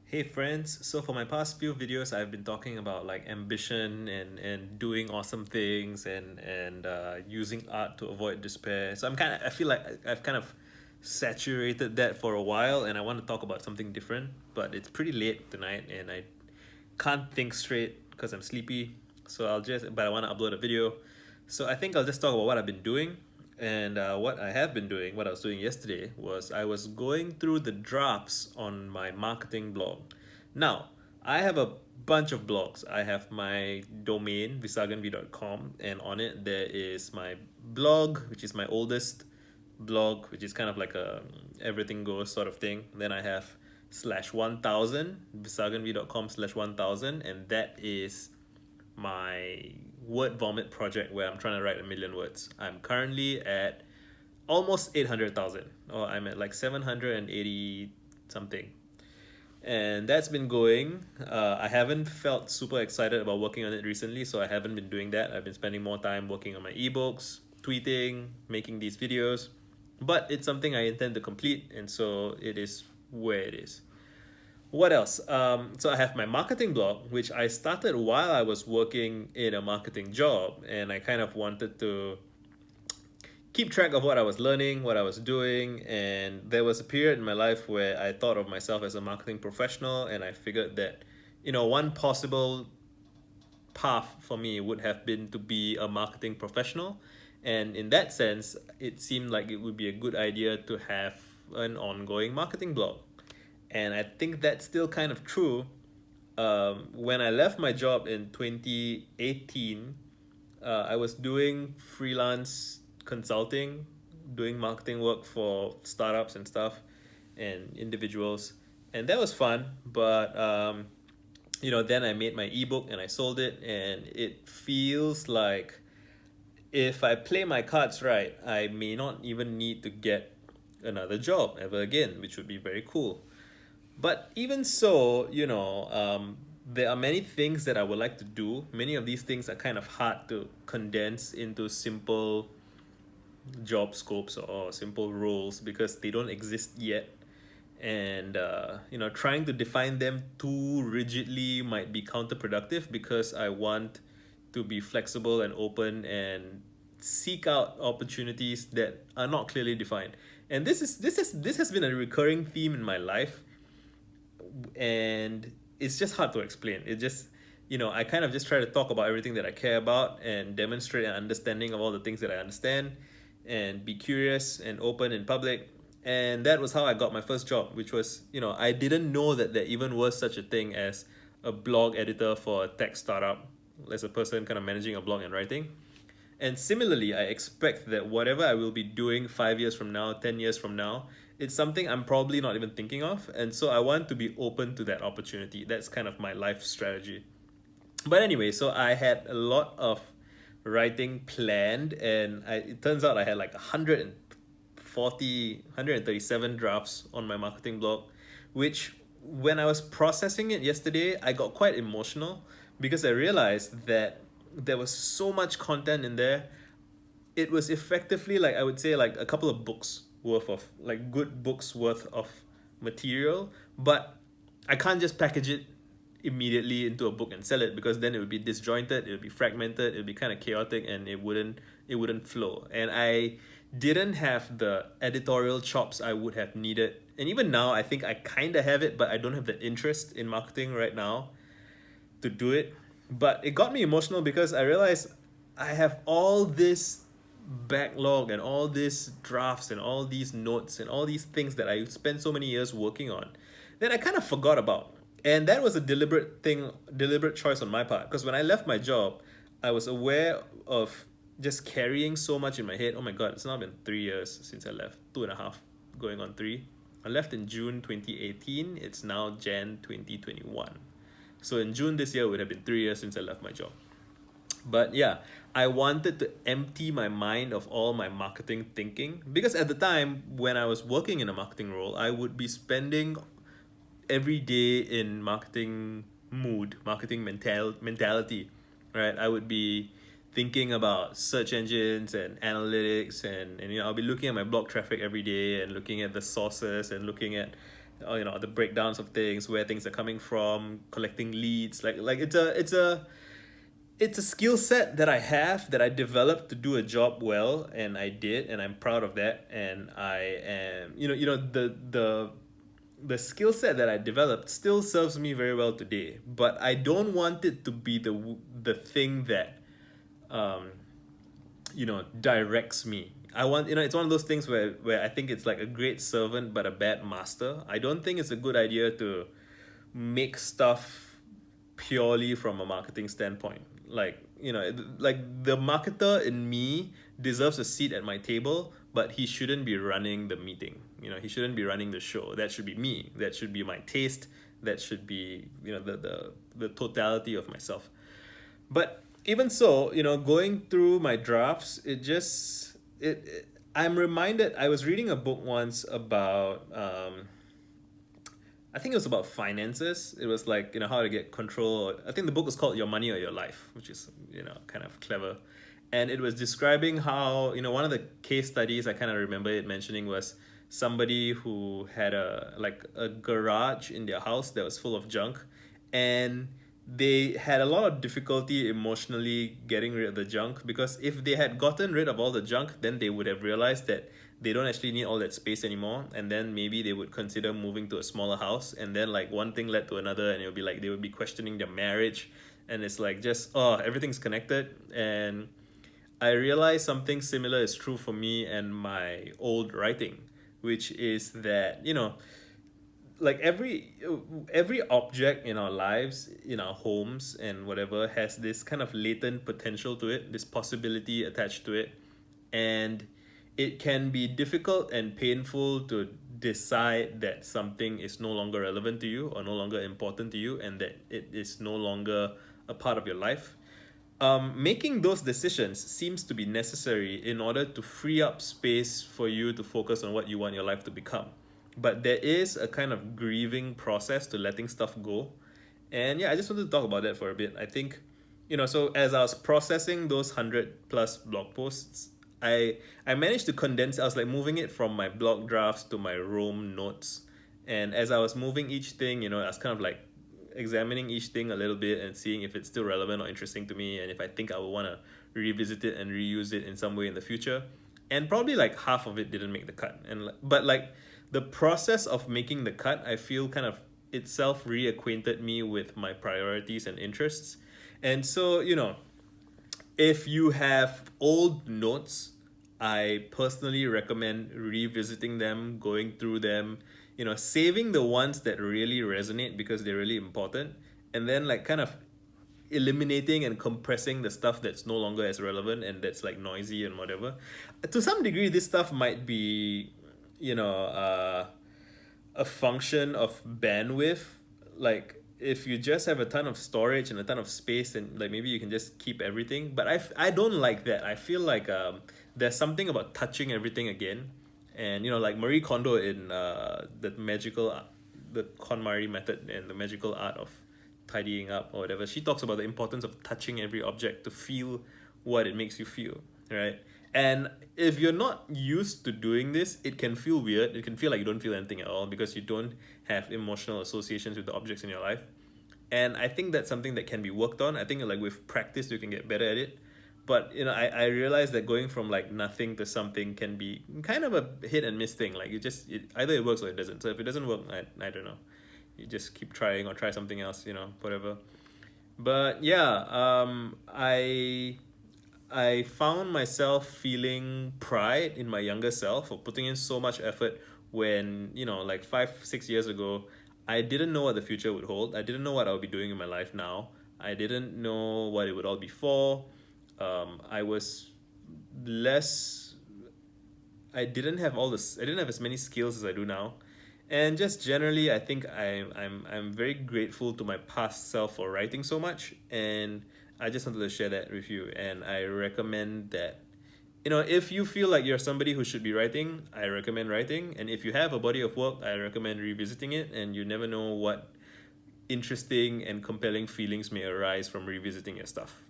Hey friends, so for my past few videos I've been talking about like ambition and doing awesome things and using art to avoid despair. So I feel like I've kind of saturated that for a while and I want to talk about something different, but it's pretty late tonight and I can't think straight because I'm sleepy. So but I want to upload a video. So I think I'll just talk about what I've been doing. And what I have been doing, what I was doing yesterday, was I was going through the drafts on my marketing blog. Now, I have a bunch of blogs. I have my domain, visaganv.com, and on it there is my blog, which is my oldest blog, which is kind of like a everything goes sort of thing. Then I have /1000 visaganv.com /1000, and that is my word vomit project where I'm trying to write 1,000,000 words. I'm currently at almost 800,000, or I'm at like 780 something, and that's been going. I haven't felt super excited about working on it recently, so I haven't been doing that. I've been spending more time working on my ebooks, tweeting, making these videos, but it's something I intend to complete, and so it is where it is. What else? So I have my marketing blog, which I started while I was working in a marketing job, and I kind of wanted to keep track of what I was learning, what I was doing, and there was a period in my life where I thought of myself as a marketing professional, and I figured that, one possible path for me would have been to be a marketing professional, and in that sense, it seemed like it would be a good idea to have an ongoing marketing blog. And I think that's still kind of true. When I left my job in 2018, I was doing freelance consulting, doing marketing work for startups and stuff and individuals. And that was fun. But, then I made my ebook and I sold it. And it feels like if I play my cards right, I may not even need to get another job ever again, which would be very cool. But even so, there are many things that I would like to do. Many of these things are kind of hard to condense into simple job scopes or simple roles because they don't exist yet. And, trying to define them too rigidly might be counterproductive because I want to be flexible and open and seek out opportunities that are not clearly defined. And this has been a recurring theme in my life, and it's just hard to explain. It just, I kind of just try to talk about everything that I care about and demonstrate an understanding of all the things that I understand and be curious and open in public. And that was how I got my first job, which was, I didn't know that there even was such a thing as a blog editor for a tech startup, as a person kind of managing a blog and writing. And similarly, I expect that whatever I will be doing 5 years from now, 10 years from now, it's something I'm probably not even thinking of. And so I want to be open to that opportunity. That's kind of my life strategy. But anyway, so I had a lot of writing planned, and it turns out I had like 137 drafts on my marketing blog, which when I was processing it yesterday, I got quite emotional because I realized that there was so much content in there. It was effectively, like, I would say, like a couple of books worth of, like, good books worth of material, but I can't just package it immediately into a book and sell it because then it would be disjointed, it would be fragmented, it would be kind of chaotic, and it wouldn't flow. And I didn't have the editorial chops I would have needed. And even now, I think I kind of have it, but I don't have the interest in marketing right now to do it. But it got me emotional because I realized I have all this backlog and all these drafts and all these notes and all these things that I spent so many years working on that I kind of forgot about. And that was a deliberate choice on my part. Because when I left my job, I was aware of just carrying so much in my head. Oh my God, it's now been 3 years since I left, 2.5, going on 3. I left in June 2018. It's now Jan 2021. So in June this year, it would have been 3 years since I left my job. But yeah, I wanted to empty my mind of all my marketing thinking because at the time when I was working in a marketing role, I would be spending every day in marketing mood, marketing mentality, right? I would be thinking about search engines and analytics, and I'll be looking at my blog traffic every day and looking at the sources and looking at the breakdowns of things, where things are coming from, collecting leads. Like it's a skill set that I have, that I developed to do a job well, and I did, and I'm proud of that. And I am, the skill set that I developed still serves me very well today. But I don't want it to be the thing that um, directs me. I want, it's one of those things where I think it's like a great servant but a bad master. I don't think it's a good idea to make stuff purely from a marketing standpoint. Like the marketer in me deserves a seat at my table, but he shouldn't be running the meeting. He shouldn't be running the show. That should be me. That should be my taste. That should be, the totality of myself. But even so, going through my drafts, I'm reminded. I was reading a book once about I think it was about finances. It was like, how to get control. I think the book was called Your Money or Your Life, which is, kind of clever. And it was describing how, one of the case studies I kind of remember it mentioning was somebody who had a garage in their house that was full of junk, and they had a lot of difficulty emotionally getting rid of the junk, because if they had gotten rid of all the junk, then they would have realized that they don't actually need all that space anymore, and then maybe they would consider moving to a smaller house, and then like one thing led to another, and it would be like they would be questioning their marriage. And it's like, just everything's connected. And I realized something similar is true for me and my old writing, which is that, like every object in our lives, in our homes and whatever, has this kind of latent potential to it, this possibility attached to it. And it can be difficult and painful to decide that something is no longer relevant to you or no longer important to you, and that it is no longer a part of your life. Making those decisions seems to be necessary in order to free up space for you to focus on what you want your life to become. But there is a kind of grieving process to letting stuff go. And yeah, I just wanted to talk about that for a bit. I think, so as I was processing those 100 plus blog posts, I managed to condense. I was like moving it from my blog drafts to my Rome notes. And as I was moving each thing, I was kind of like examining each thing a little bit and seeing if it's still relevant or interesting to me, and if I think I would want to revisit it and reuse it in some way in the future. And probably like half of it didn't make the cut. But like the process of making the cut, I feel kind of itself reacquainted me with my priorities and interests. And so, if you have old notes, I personally recommend revisiting them, going through them, saving the ones that really resonate because they're really important, and then like kind of eliminating and compressing the stuff that's no longer as relevant and that's like noisy and whatever. To some degree, this stuff might be, a function of bandwidth. Like if you just have a ton of storage and a ton of space, and like maybe you can just keep everything. But I don't like that. I feel like there's something about touching everything again. And like Marie Kondo in the KonMari method and the magical art of tidying up or whatever, she talks about the importance of touching every object to feel what it makes you feel, right? And if you're not used to doing this, it can feel weird. It can feel like you don't feel anything at all because you don't have emotional associations with the objects in your life. And I think that's something that can be worked on. I think like with practice, you can get better at it. But I realized that going from like nothing to something can be kind of a hit and miss thing. Like either it works or it doesn't. So if it doesn't work, I don't know. You just keep trying or try something else, whatever. But yeah, I found myself feeling pride in my younger self for putting in so much effort when, like 5-6 years ago, I didn't know what the future would hold. I didn't know what I would be doing in my life now. I didn't know what it would all be for. I was less. I didn't have as many skills as I do now, and just generally, I think I'm very grateful to my past self for writing so much, and I just wanted to share that with you. And I recommend that, if you feel like you're somebody who should be writing, I recommend writing. And if you have a body of work, I recommend revisiting it. And you never know what interesting and compelling feelings may arise from revisiting your stuff.